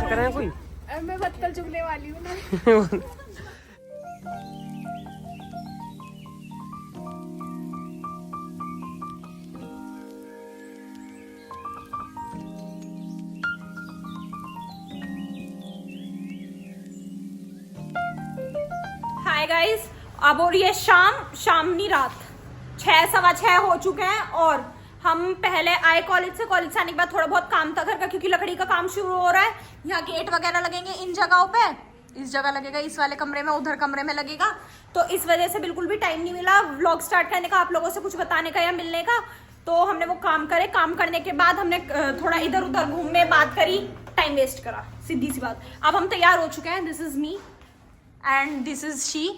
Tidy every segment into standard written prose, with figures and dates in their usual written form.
करें कोई मैं बत्तल चुगने वाली हूँ ना। हाय गाइस, अब हो रही है शाम नहीं रात 6:15 हो चुके हैं और हम पहले आए कॉलेज से आने के बाद थोड़ा बहुत काम था घर का, क्योंकि लकड़ी का काम शुरू हो रहा है। यहाँ गेट वगैरह लगेंगे इन जगहों पे, इस जगह लगेगा, इस वाले कमरे में, उधर कमरे में लगेगा। तो इस वजह से बिल्कुल भी टाइम नहीं मिला व्लॉग स्टार्ट करने का, आप लोगों से कुछ बताने का या मिलने का। तो हमने वो काम करे, काम करने के बाद हमने थोड़ा इधर उधर घूमे, बात करी, टाइम वेस्ट करा, सीधी सी बात। अब हम तैयार हो चुके हैं। This is me and this is she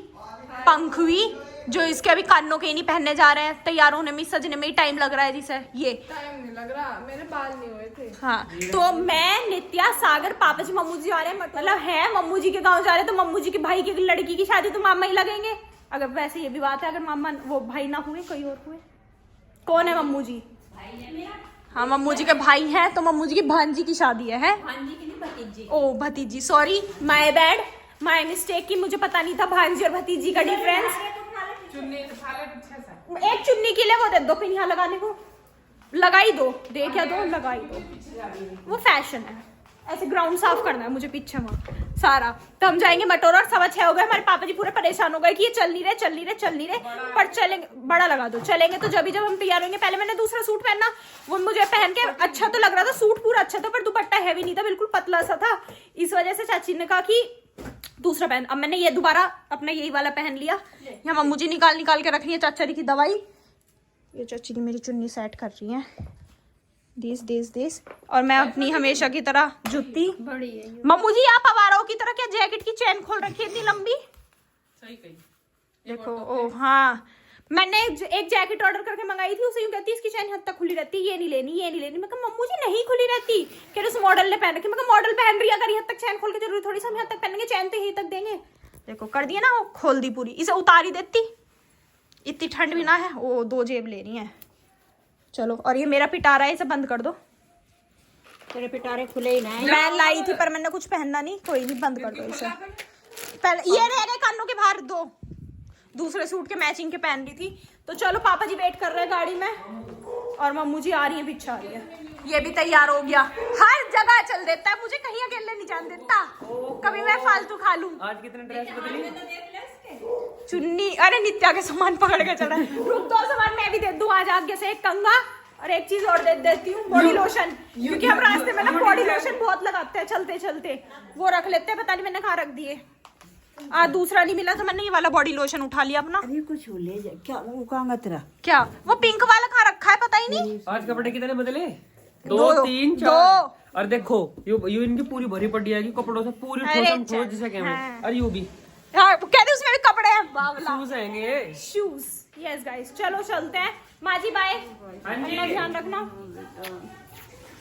Pankhvi, जो इसके अभी कानों के ही नहीं पहनने जा रहे हैं। तैयार होने में, सजने में ही टाइम लग रहा है जिसे। ये टाइम नहीं लग रहा, मेरे बाल नहीं हुए थे। हाँ, तो मैं, नित्या, सागर, पापा जी, मम्मू जी आ रहे हैं, मतलब है मम्मू जी के गांव जा रहे हैं। तो मम्मू जी के भाई की लड़की की शादी तो मामा ही लगेंगे। अगर वैसे ये भी बात है, अगर मामा वो भाई ना हुए, कोई और हुए। कौन है मम्मू जी? हाँ, मम्मू जी के भाई हैं, तो मम्मू जी की भांजी की शादी है? भांजी की नहीं, भतीजी। ओ भतीजी, sorry, my bad, my mistake. की मुझे पता नहीं था भांजी और भतीजी का डिफरेंस। एक चुन्नी के लिए वो दे दो, फिर यहाँ लगाने को लगाई दो, दे क्या दो, लगाई दो, वो फैशन है। ऐसे ग्राउंड साफ करना है मुझे पीछे वहाँ सारा। तो हम जाएंगे मटोर, और 6:15 हो गए। हमारे पापा जी पूरे परेशान हो गए कि ये चल नहीं रहे। पर चलेंगे, बड़ा लगा दो, चलेंगे तो जब हम तैयार होंगे। पहले मैंने दूसरा सूट पहनना, वो मुझे पहन के अच्छा तो लग रहा था, सूट पूरा अच्छा था, पर दुपट्टा हैवी नहीं था, बिल्कुल पतला सा था। इस वजह से चाची ने कहा कि दूसरा पहन। अब मैंने ये दोबारा अपना यही वाला पहन लिया। यहाँ मम्मू जी निकाल के रख रही है चाचा जी की दवाई। ये चाची जी मेरी चुन्नी सेट कर रही है, दिस। और मैं अपनी हमेशा की तरह जूती। मम्मू जी आप आवाराओं की तरह क्या जैकेट की चेन खोल रखी है इतनी लंबी? सही कही। देखो, ओ हाँ, मैंने एक जैकेट ऑर्डर करके मंगाई थी, उसे यूं कहती इसकी चेन हद तक खुली रहती है, ये नहीं लेनी। मैं कहा मम्मू जी नहीं खुली रहती, कह रहे उस मॉडल ने पहन रखी। मैं कहा मॉडल पहन रही है, अगर हद तक चैन खोल के जरूरी थोड़ी सा हम हद तक पहनेंगे, चैन तो यही तक देंगे। देखो कर दिया ना, वो खोल दी पूरी, इसे उतार ही देती, इतनी ठंड भी ना है। वो 2 जेब ले रही है। चलो, और ये मेरा पिटारा है, इसे बंद कर दो। तेरे पिटारे खुले ही ना है। मैं लाई थी पर मैंने कुछ पहनना नहीं, कोई नहीं, बंद कर दो इसे। पहले ये रह गए कानों के बाहर, 2 दूसरे सूट के मैचिंग के पहन रही थी। तो चलो, पापा जी वेट कर रहे हैं गाड़ी में, और मम्मू जी आ रही है, पीछे आ रही है। ये भी तैयार हो गया, हर जगह चल देता है, मुझे कहीं अकेले नहीं जाने देता, कभी मैं फालतू खा लूं। आज कितने ड्रेस बदली? चुन्नी, अरे नित्या के सामान पकड़ के चढ़ा। रुक, 2 सामान मैं भी दे दूं आज आगे से, एक कंगा और एक चीज और दे देती हूँ, बॉडी लोशन, क्योंकि हम रास्ते में ना बॉडी लोशन बहुत लगाते हैं चलते, वो रख लेते हैं, पता नहीं मैंने कहाँ रख दिए। दूसरा नहीं मिला तो मैंने ये वाला बॉडी लोशन उठा लिया अपना। अरे कुछ ले जा, क्या वो कहाँ तेरा? क्या वो पिंक वाला कहाँ रखा है, पता ही नहीं। आज कपड़े कितने बदले? 2, 3, 4। और देखो यू इनकी पूरी भरी पड़ी आएगी कपड़ों से, पूरी ठोस जिसे कहते। और यू भी कहते उसमें भी कपड़े हैं, शूज आएंगे, शूज। यस गाइस, चलो चलते हैं। माजी बाय, अपना ध्यान रखना।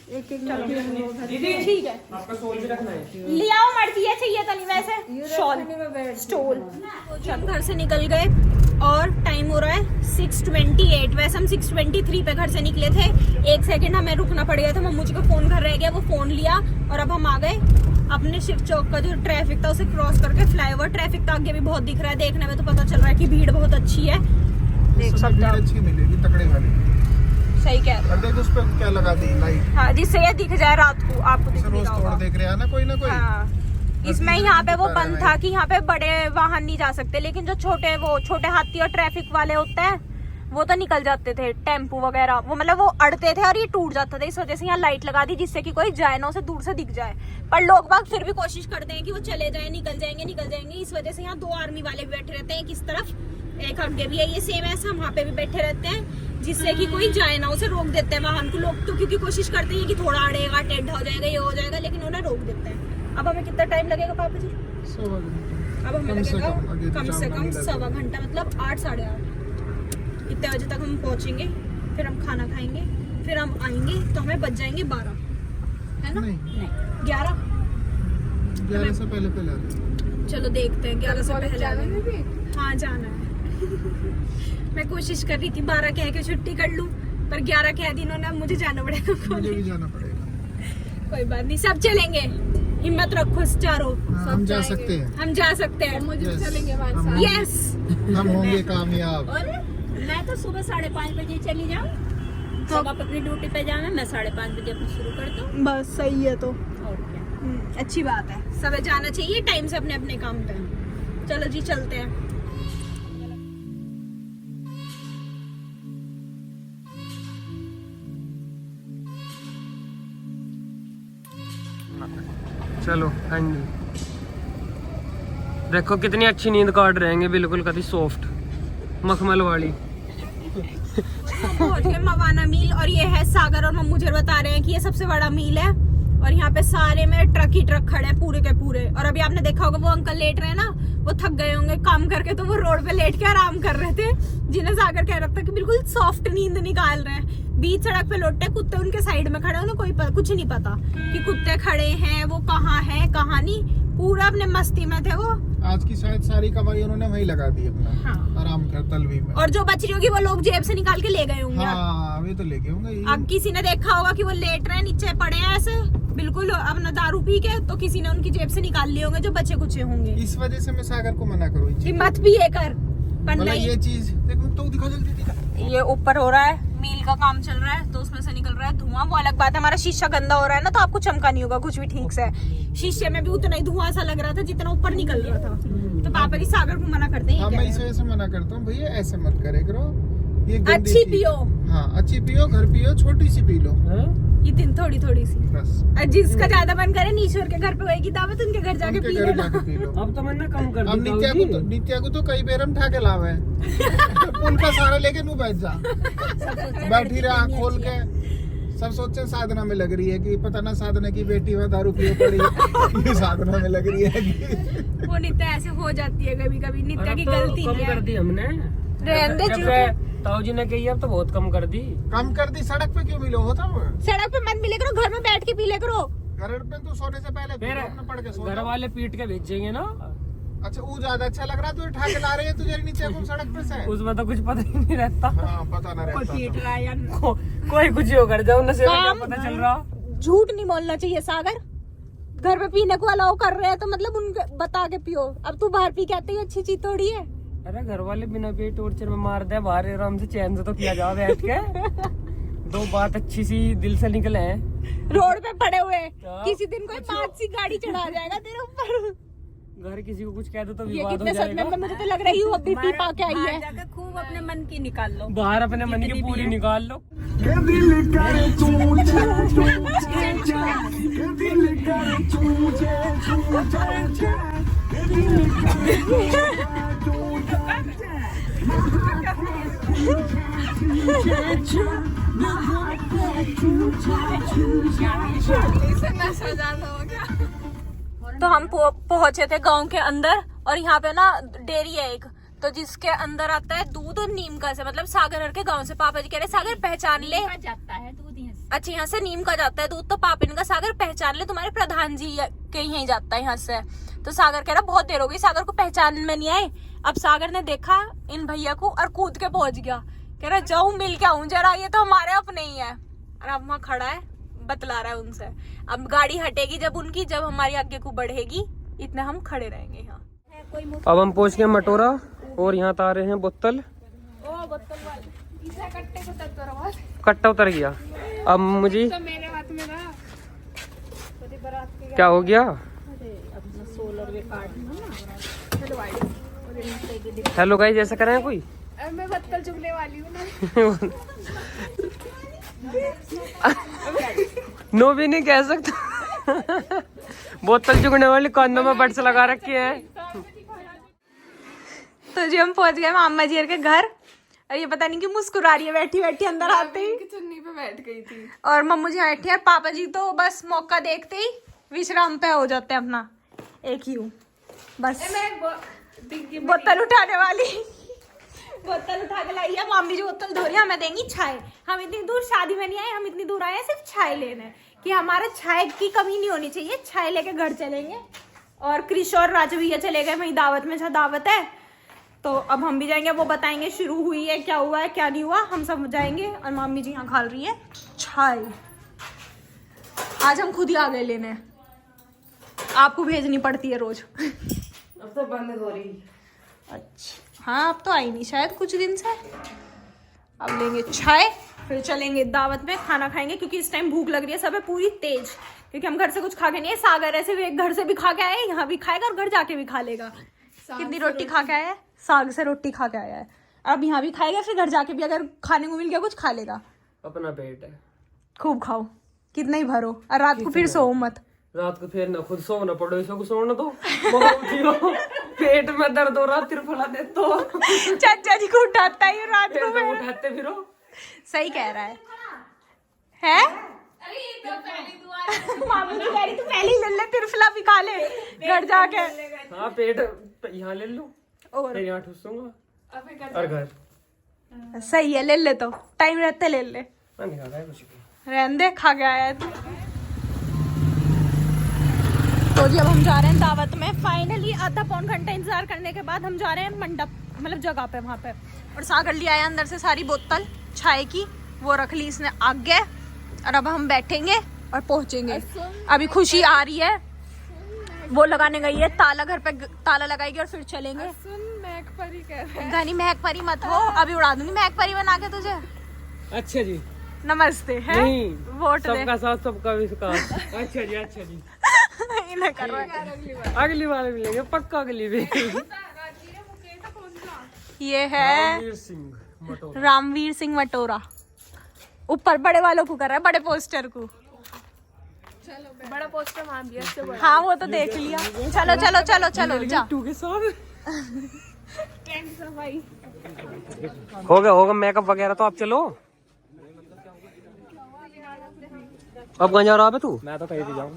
एक ठीक है, आपका सोल भी रखना है। ले आओ, मर्जी है, चाहिए तो नहीं वैसे शॉल स्टोल। जब घर से निकल गए और टाइम हो रहा है 6:28, वैसे हम 6:23 पे घर से निकले थे। 1 सेकंड हमें रुकना पड़ गया था, मम्मू जी का फोन घर रह गया, वो फोन लिया और अब हम आ गए अपने शिव चौक का जो ट्रैफिक था उसे क्रॉस करके फ्लाईओवर। ट्रैफिक तो आगे भी बहुत दिख रहा है, देखने में तो पता चल रहा है कि भीड़ बहुत अच्छी है, देख सकते हो। अच्छी मिलेगी, तकड़े वाली। सही कह रहे हो। देख उस पे क्या लगा दी लाइट, हाँ, जिससे ये दिख जाए रात को, आपको दिख रोज तोड़ देख रहे हैं ना कोई ना कोई। हाँ, इसमें यहाँ पे वो बंद था कि यहाँ पे बड़े वाहन नहीं जा सकते, लेकिन जो छोटे हाथी और ट्रैफिक वाले होते हैं वो तो निकल जाते थे, टेम्पो वगैरह, वो मतलब वो अड़ते थे और ये टूट जाता था। इस वजह से यहाँ लाइट लगा दी, जिससे कि कोई जाए ना, उसे दूर से दिख जाए। पर लोग बाग फिर भी कोशिश करते हैं कि वो चले जाए, निकल जाएंगे। इस वजह से यहाँ 2 आर्मी वाले भी बैठे रहते हैं, एक इस तरफ एक आगे भी है, ये सेम ऐसा वहाँ पे भी बैठे रहते हैं, जिससे कि कोई जाए ना, उसे रोक देते हैं वाहन को। लोग तो क्योंकि कोशिश करते हैं कि थोड़ा अड़ेगा, टेढ़ा हो जाएगा, ये हो जाएगा, लेकिन उन्हें रोक देते हैं। अब हमें कितना टाइम लगेगा पापा जी? अब हमें लगेगा कम से कम 1.25 घंटा, मतलब 8, 8:30 इतने बजे तक हम पहुंचेंगे। फिर हम खाना खाएंगे, फिर हम आएंगे तो हमें बच जाएंगे 12, है ना? नहीं 11 से पहले चलो देखते हैं, 11 से पहले। हाँ जाना है। मैं कोशिश कर रही थी 12 कह के छुट्टी कर लूं, पर 11 कह दी इन्होंने, अब मुझे जाना पड़ेगा। मुझे भी जाना पड़ेगा। कोई बात नहीं, सब चलेंगे, हिम्मत रखो चारों। हम जा सकते हैं। हम जा सकते हैं, मुझे Yes. चलेंगे हमारे साथ। यस, हम होंगे कामयाब। और मैं तो सुबह 5:30 बजे चली जाऊँ, तो आप अपनी ड्यूटी पे जाना, मैं 5:30 बजे अपनी शुरू कर दूँ। बस सही है तो और क्या। अच्छी बात है, सब जाना चाहिए टाइम से अपने अपने काम पे। चलो जी चलते हैं। चलो हाँ जी, देखो कितनी अच्छी नींद काट रहेंगे, बिल्कुल कभी सॉफ्ट मखमल वाली। पहुंच गए मवाना मील, और ये है सागर और मम्मू मुझे बता रहे हैं कि ये सबसे बड़ा मील है, और यहाँ पे सारे में ट्रक ही ट्रक खड़े हैं पूरे के पूरे। और अभी आपने देखा होगा वो अंकल लेट रहे हैं ना, वो थक गए होंगे काम करके, तो वो रोड पे लेट के आराम कर रहे थे, जिन्हें सागर कह रहा था कि बिल्कुल सॉफ्ट नींद निकाल रहे हैं। बीच सड़क पे लौटे, कुत्ते उनके साइड में खड़े, उन्हें कुछ नहीं पता कि कुत्ते खड़े हैं, वो कहाँ है कहाँ नहीं, पूरा अपने मस्ती में थे वो। आज की शायद सारी कमाई उन्होंने वहीं लगा दी अपना। हाँ। आराम कर तलवी में। और जो बच रही होगी वो लोग जेब से निकाल के ले गए होंगे। हाँ, वे तो लेके होंगे ही। अब किसी ने देखा होगा कि वो लेट रहे हैं, नीचे पड़े हैं ऐसे बिल्कुल अपना दारू पी के, तो किसी ने उनकी जेब से निकाल लिए होंगे जो बचे कुछ होंगे। इस वजह से मैं सागर को मना करूँ मत पिए कर, पर मतलब नहीं। ये चीज देखो तो दिखा जल्दी दिखा। ये ऊपर हो रहा है, मील का काम चल रहा है, तो उसमें से निकल रहा है धुआं। वो अलग बात है, हमारा शीशा गंदा हो रहा है ना, तो आपको चमका नहीं होगा कुछ भी ठीक से। शीशे में भी उतना ही धुआं सा लग रहा था जितना ऊपर निकल रहा था। तो पापा की सागर को मना करते हैं। हाँ, मैं इस वजह से मना करता हूँ भैया, ऐसे मत करे करो। ये गंदी अच्छी चीज। पियो। हाँ, अच्छी पियो, घर पियो, छोटी सी पी लो ये दिन थोड़ी थोड़ी सी, बस। जिसका ज्यादा मन करे नीश्वर के घर पे होएगी दावत, उनके घर जाके उनके पी घर लेना। जाके पी लो। अब तो मैंने कम कर अब नित्या को तो कई बेर हम ठाके लावे पुल का सहारा लेके नू बैठ जा, बैठी रहा खोल के। सब सोचे साधना में लग रही है कि पता ना साधना की बेटी में दारू पियो पड़ी ये साधना में लग रही है कि वो नित्या ऐसे हो जाती है कभी कभी, नित्या की गलती कम नहीं कर है। दी हमने। रहने दे, जब ताऊ जी ने कही अब तो बहुत कम कर दी। कम कर दी। सड़क पे क्यों मिलो होता वो? सड़क पे मत मिले करो, घर में बैठ के पी ले करो। घर पे तू सोने से पहले फिर अपना पढ़ के सो घर जा। वाले पीट के भेजेंगे ना। अच्छा, वो ज्यादा अच्छा लग रहा, तू ठाके ला रही है तुझे नीचे को सड़क पे से। उसमें तो कुछ पता ही नहीं रहता। हाँ, पता ना रहता तो। कोई कुछ हो कर जाओ, नशे में क्या पता चल रहा। झूठ नहीं बोलना चाहिए सागर, घर पे पीने को अलाउ कर रहे हैं तो मतलब उनके बता के पियो। अब तू बाहर पी के आती है, अच्छी चीज थोड़ी है। अरे घर वाले बिना पे टॉर्चर में मार दे, बाहर आराम से चैन से तो किया जाओ बैठ के। दो बात अच्छी सी दिल से निकले हैं। रोड पे पड़े हुए किसी दिन कोई 5 सी गाड़ी चढ़ा जाएगा तेरे ऊपर। घर किसी को कुछ कह दो तो ये विवाद हो कितने सच जाएगा। में मुझे तो लग रहा है यू अभी पी पा के आई है। जाकर खूब अपने मन की निकाल लो। बाहर अपने मन की पूरी निकाल लो। तो हम पहुंचे थे गांव के अंदर, और यहाँ पे ना डेयरी है एक, तो जिसके अंदर आता है दूध नीम का से, मतलब सागर के गांव से। पापा जी कह रहे सागर पहचान ले, जाता है दूध यहाँ से। अच्छा यहाँ से नीम का जाता है दूध, तो पापा इनका सागर पहचान ले, तुम्हारे प्रधान जी के यहीं जाता है यहाँ से। तो सागर कह रहा बहुत देर हो गई सागर को पहचान में नहीं आए। अब सागर ने देखा इन भैया को और कूद के पहुंच गया, कह रहा जाऊं मिल के आऊं जरा, ये तो हमारे अपने ही है। और अब वहाँ खड़ा है, बतला रहा है उनसे। अब गाड़ी हटेगी जब उनकी, जब हमारी आगे को बढ़ेगी, इतने हम खड़े रहेंगे यहाँ। अब हम पहुंच गए मटोरा, और यहाँ आ रहे हैं बोतल। कट्टा उतर गया। अब मुझे क्या हो गया? हेलो गाइस, ऐसा कर रहे हैं कोई? मैं बत्तल चुगने वाली हूँ ना। नो भी नहीं कह सकता। बोतल चुगने वाली कानों में बड्स लगा रखे हैं। तो जी हम पहुंच गए मामा जी के घर, और ये पता नहीं कि मुस्कुरा रही है बैठी बैठी अंदर आते ही। चुन्नी पे बैठ गई थी। और मम्मू जी बैठी है, पापा जी तो बस मौका देखते ही विश्राम पे हो जाते हैं अपना। एक ही हूँ बस बोतल उठाने वाली। बोतल उठा के लाई है मामी जी, बोतल धो रही है, हमें देंगी चाय। हम इतनी दूर शादी में नहीं आए, हम इतनी दूर आए हैं सिर्फ चाय लेने, कि हमारा चाय की कमी नहीं होनी चाहिए। चाय लेके घर चलेंगे। और क्रिश और राजू भैया चले गए वहीं दावत में, जहाँ दावत है, तो अब हम भी जाएंगे, वो बताएंगे शुरू हुई है, क्या हुआ है क्या नहीं हुआ, हम सब जाएंगे। और मम्मी जी यहाँ खा रही है चाय। आज हम खुद ही आ गए लेने, आपको भेजनी पड़ती है रोज। अब तो बंद हो रही। अच्छा हाँ, अब तो आई नहीं शायद कुछ दिन से। अब लेंगे चाय, फिर चलेंगे दावत में, खाना खाएंगे क्योंकि इस टाइम भूख लग रही है, सब है पूरी तेज, क्योंकि हम घर से कुछ खा के नहीं है। सागर ऐसे भी घर से भी खा के आया है, यहाँ भी खाएगा और घर जाके भी खा लेगा। कितनी रोटी खा के आया है, साग से रोटी खा के आया है, अब यहाँ भी खाएगा, फिर घर जाके भी अगर खाने को मिल गया कुछ खा लेगा। अपना पेट है, खूब खाओ, कितना ही भरो, और रात को फिर सो मत। रात को फिर ना खुद सोना पड़ो, इसको कुछ सोना तो पेट में दर्द हो रहा, तिरफला दे तो चाचा जी को उठाता है रात को, फिर उठाते फिरो। सही कह रहा है? मामू जी कह रही तू पहले ही ले ले, तिरफला भी खा ले घर जाके। हाँ पेट यहाँ ले लो और फिर यहाँ ठूसूंगा और घर। सही है, ले ले, तो टाइम रहते ले ले, नहीं खाता है कुछ भी। रहने दे, खा के आया है तू। तो जी अब हम जा रहे हैं दावत में। फाइनली आधा पौन घंटा इंतजार करने के बाद हम जा रहे हैं मंडप, मतलब जगह पे, वहाँ पे। और सागर ले आया अंदर से सारी बोतल चाय की, वो रख ली इसने आगे, और अब हम बैठेंगे और पहुंचेंगे। अभी खुशी आ रही है, वो लगाने गई है ताला, घर पे ताला लगाएगी और फिर चलेंगे। घनी महक परी मत हो, अभी उड़ा दूंगी महक परी बना के तुझे। अच्छा जी, नमस्ते है, नहीं वोट दे। सबका साथ सबका विकास। अच्छा जी, अच्छा जी, इन्हें कर रहा है। अगली बार मिलेंगे पक्का, अगली बार। ये है वीर सिंह मटोरा। रामवीर सिंह मटोरा, ऊपर बड़े वालों को कर रहा है, बड़े पोस्टर को। बड़ा पोस्टर वहाँ भी है। हाँ वो तो देख लिया। चलो चलो चलो चलो जा। टू के साथ होगा मेकअप वगैरह, तो आप चलो। अब कहाँ जा रहा है तू? मैं तो कहीं भी जाऊँ।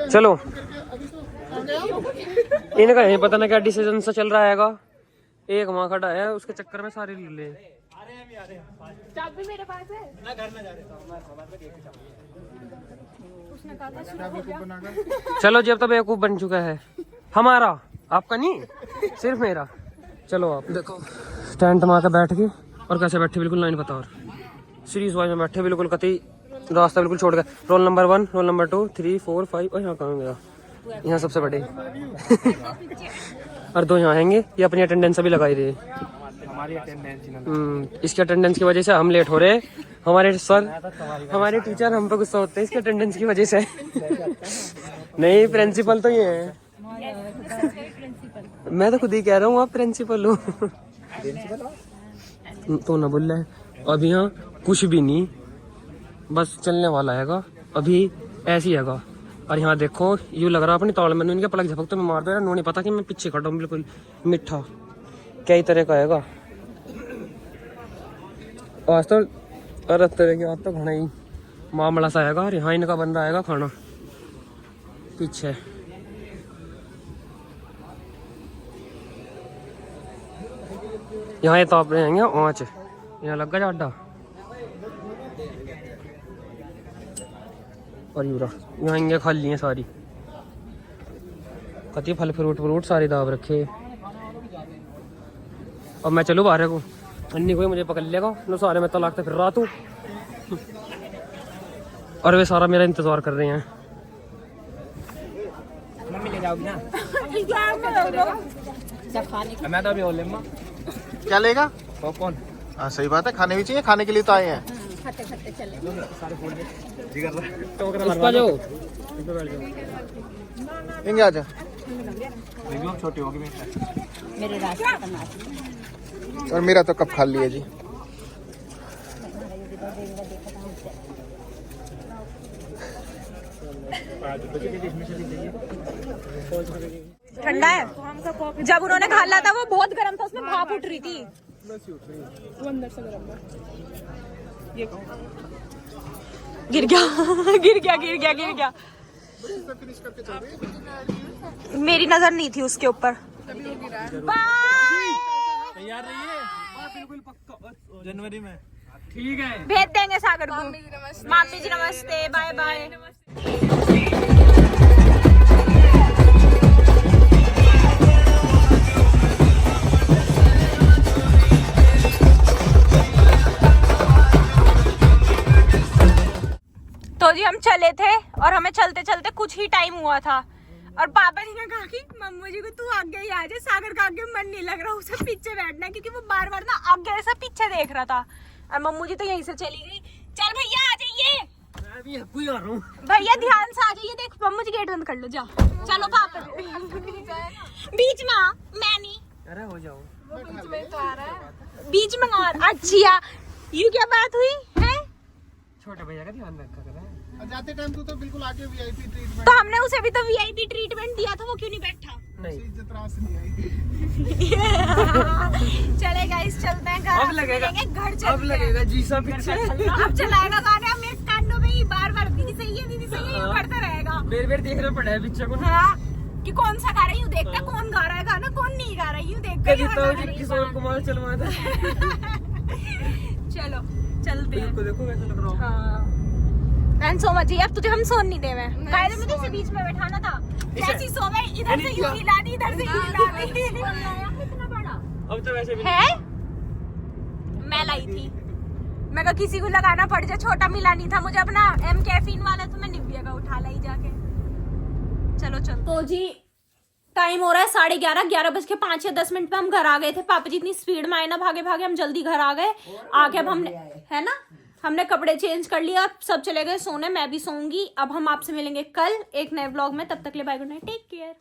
चलो, इनका यही पता ना क्या डिसीजन सा चल रहा है। एक वहाँ खड़ा है, उसके चक्कर में सारे ले ले। चाबी मेरे पास है ना, घर में जा रहे चलो जी, अब तो बेवकूफ बन चुका है हमारा, आपका नहीं, सिर्फ मेरा। चलो आप देखो, टेंट मार के बैठ के, और कैसे बैठे बिल्कुल लाइन पता, और सीरीज वाइज में बैठे बिल्कुल, कतई रास्ता बिल्कुल छोड़ गया। रोल नंबर 1, रोल नंबर 2, 3, 4, 5, और यहाँ कहाँ गया? यहाँ सबसे बड़े और 2 यहाँ आएंगे, ये अपनी अटेंडेंस अभी लगाई रहे। हमारी अटेंडेंस, इसकी अटेंडेंस की वजह से हम लेट हो रहे। हमारे सर, हमारे टीचर हम पे गुस्सा होते हैं इसके अटेंडेंस की वजह से। नहीं, प्रिंसिपल तो ये है, मैं तो खुद ही कह रहा हूँ आप प्रिंसिपल हो। तो ना बोल रहे, अभी यहाँ कुछ भी नहीं, बस चलने वाला हैगा, अभी ऐसी हैगा। और यहाँ देखो, यूँ लग रहा अपनी ताल में इनके पलक झपक तो मैं मार दे रहा, उन्होंने पता कि मैं पीछे खड़ा हूँ बिल्कुल। मिठा कई तरह का हैगा आज तो, और तरह के आज तो खाना ही मामला सा हैगा। और यहाँ इनका बन रहा हैगा खाना पीछे। यहाँ ये ताप रहे हैं आँच, यहाँ लग गया जाडा। और यूरा यहाँ इंगे खाली हैं सारी, कति फल फ्रूट सारे दाब रखे। अब मैं चलूँ बाहर को, अन्नी कोई मुझे पकड़ लेगा, नो सारे में तलाक फिर रहा तू। और वे सारा मेरा इंतजार कर रहे हैं। मम्मी ले जाओगी ना? मैं तो अभी हो लेगा। क्या लेगा? पॉपकॉर्न। हाँ सही बात है, खाने भी चाहिए, खाने के लिए तो आए हैं। खट्टे चले उसका जो इंगे आजा। छोटी होगी मेरे रास्ते। और मेरा तो कब खा लिया जी। ठंडा है, जब उन्होंने खा लिया था वो बहुत गर्म था, उसमें भाप उठ रही थी। गिर गया गिर गया गिर गया गिर गया। मेरी नजर नहीं थी उसके ऊपर। तैयार रहिए, जनवरी में ठीक है, भेज देंगे सागर को। मामी जी नमस्ते, बाय बाय। चले थे और हमें चलते चलते कुछ ही टाइम हुआ था और पापा जी ने कहा कि मम्मू जी को तू आगे ही आ जा, सागर का आगे मन नहीं लग रहा उसे पीछे बैठना है, क्योंकि वो बार बार ना आगे ऐसा पीछे देख रहा था। और मम्मू जी तो यहीं से चली गई। चल भैया आ जाइए, मैं भी आपको ही आ रहा हूँ। भैया ध्यान से आ जाइए। देख मम्मू जी गेट बंद कर लो, जाओ। चलो पापा बीच में आ, मैं नहीं। अरे हो जाओ, बीच में और अच्छा यू क्या बात हुई है? छोटे भैया का ध्यान रखा करें। और जाते टाइम तू तो बिल्कुल आगे वीआईपी ट्रीटमेंट। तो हमने उसे भी तो वीआईपी ट्रीटमेंट दिया था, वो क्यों नहीं बैठा? नहीं इज्जत रास नहीं आई। चले गाइस चलते हैं घर। अब लगेगा, घर चलते अब लगेगा जीसा पीछे। अब चलाएगा गाना मेरे कानों में ही बार बार दीदी सही है दीदी सही है, करता रहेगा। बेर बेर देखना पड़ा है पीछे को। हाँ कि कौन सा गा रहा है, यूं देखता कौन गा रहा है गाना कौन नहीं गा रहा है, यूं देखता ही हर गाना किशोर कुमार चलवा था। चलो चलते हैं। देखो कैसा लग रहा है। हाँ एंड सो मच। अब तुझे हम सोन नहीं देवे, कायदे में इसे बीच में बैठाना था। कैसी सोवे, इधर से यूं हिला दी, इधर से यूं हिला दी। कितना बड़ा अब तो वैसे भी है मैं लाई थी, मैं कहा किसी को लगाना पड़ जाए, छोटा मिला नहीं था मुझे अपना एम कैफीन वाला, तो मैं निविया का उठा लाई जाके। चलो चलो तो जी टाइम हो रहा है 11:30, 11:05 या 10 मिनट पे हम घर आ गए थे। पापा जी इतनी स्पीड में आए ना, भागे भागे हम जल्दी घर आ गए। आके अब हमने है ना हमने कपड़े चेंज कर लिया, अब सब चले गए सोने, मैं भी सोऊंगी। अब हम आपसे मिलेंगे कल एक नए व्लॉग में, तब तक ले bye good night, take care.